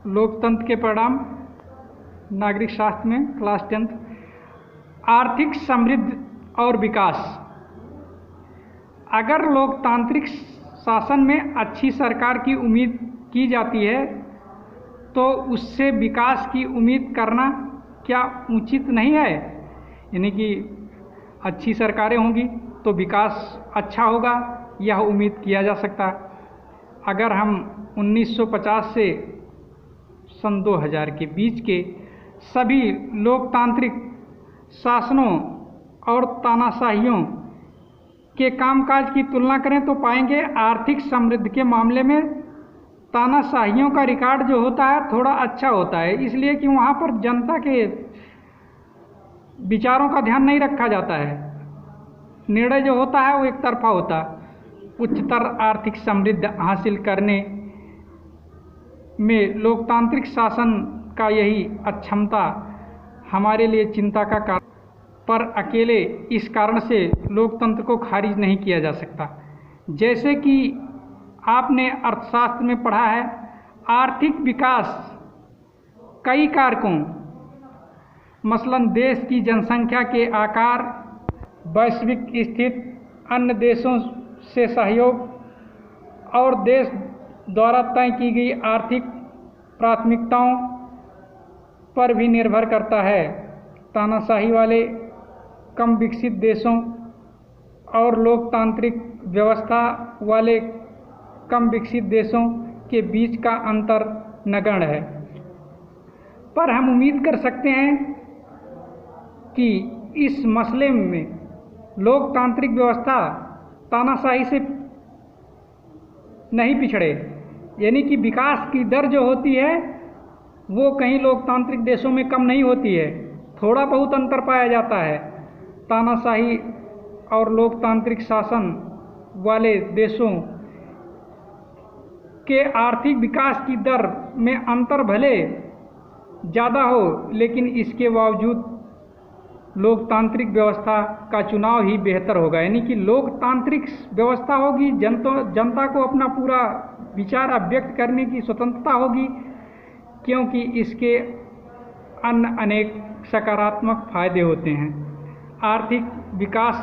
लोकतंत्र के परिणाम नागरिक शास्त्र में क्लास 10। आर्थिक समृद्धि और विकास। अगर लोकतांत्रिक शासन में अच्छी सरकार की उम्मीद की जाती है तो उससे विकास की उम्मीद करना क्या उचित नहीं है? यानी कि अच्छी सरकारें होंगी तो विकास अच्छा होगा, यह उम्मीद किया जा सकता। अगर हम 1950 से सन 2000 के बीच के सभी लोकतांत्रिक शासनों और तानाशाहियों के कामकाज की तुलना करें तो पाएंगे आर्थिक समृद्धि के मामले में तानाशाहियों का रिकॉर्ड जो होता है थोड़ा अच्छा होता है, इसलिए कि वहाँ पर जनता के विचारों का ध्यान नहीं रखा जाता है। निर्णय जो होता है वो एक तरफा होता। उच्चतर आर्थिक समृद्धि हासिल करने में लोकतांत्रिक शासन का यही अक्षमता हमारे लिए चिंता का कारण, पर अकेले इस कारण से लोकतंत्र को खारिज नहीं किया जा सकता। जैसे कि आपने अर्थशास्त्र में पढ़ा है, आर्थिक विकास कई कारकों मसलन देश की जनसंख्या के आकार, वैश्विक स्थिति, अन्य देशों से सहयोग और देश द्वारा तय की गई आर्थिक प्राथमिकताओं पर भी निर्भर करता है। तानाशाही वाले कम विकसित देशों और लोकतांत्रिक व्यवस्था वाले कम विकसित देशों के बीच का अंतर नगण्य है, पर हम उम्मीद कर सकते हैं कि इस मसले में लोकतांत्रिक व्यवस्था तानाशाही से नहीं पिछड़े। यानी कि विकास की दर जो होती है वो कहीं लोकतांत्रिक देशों में कम नहीं होती है, थोड़ा बहुत अंतर पाया जाता है। तानाशाही और लोकतांत्रिक शासन वाले देशों के आर्थिक विकास की दर में अंतर भले ज़्यादा हो, लेकिन इसके बावजूद लोकतांत्रिक व्यवस्था का चुनाव ही बेहतर होगा। यानी कि लोकतांत्रिक व्यवस्था होगी, जनता को अपना पूरा विचार अभिव्यक्त करने की स्वतंत्रता होगी, क्योंकि इसके अन्य अनेक सकारात्मक फायदे होते हैं। आर्थिक विकास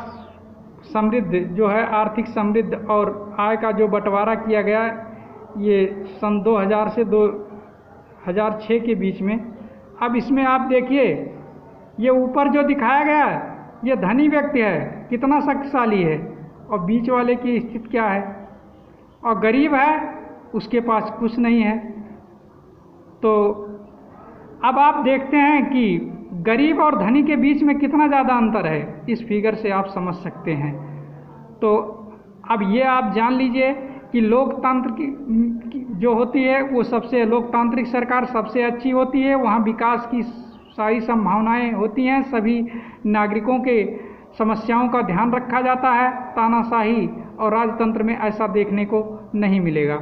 समृद्धि जो है, आर्थिक समृद्धि और आय का जो बंटवारा किया गया ये सन 2000 से 2006 के बीच में। अब इसमें आप देखिए, ये ऊपर जो दिखाया गया है ये धनी व्यक्ति है, कितना शक्तिशाली है, और बीच वाले की स्थिति क्या है, और गरीब है उसके पास कुछ नहीं है। तो अब आप देखते हैं कि गरीब और धनी के बीच में कितना ज़्यादा अंतर है, इस फिगर से आप समझ सकते हैं। तो अब ये आप जान लीजिए कि लोकतंत्र की जो होती है वो सबसे, लोकतांत्रिक सरकार सबसे अच्छी होती है, वहाँ विकास की सारी संभावनाएं होती हैं, सभी नागरिकों के समस्याओं का ध्यान रखा जाता है। तानाशाही और राजतंत्र में ऐसा देखने को नहीं मिलेगा।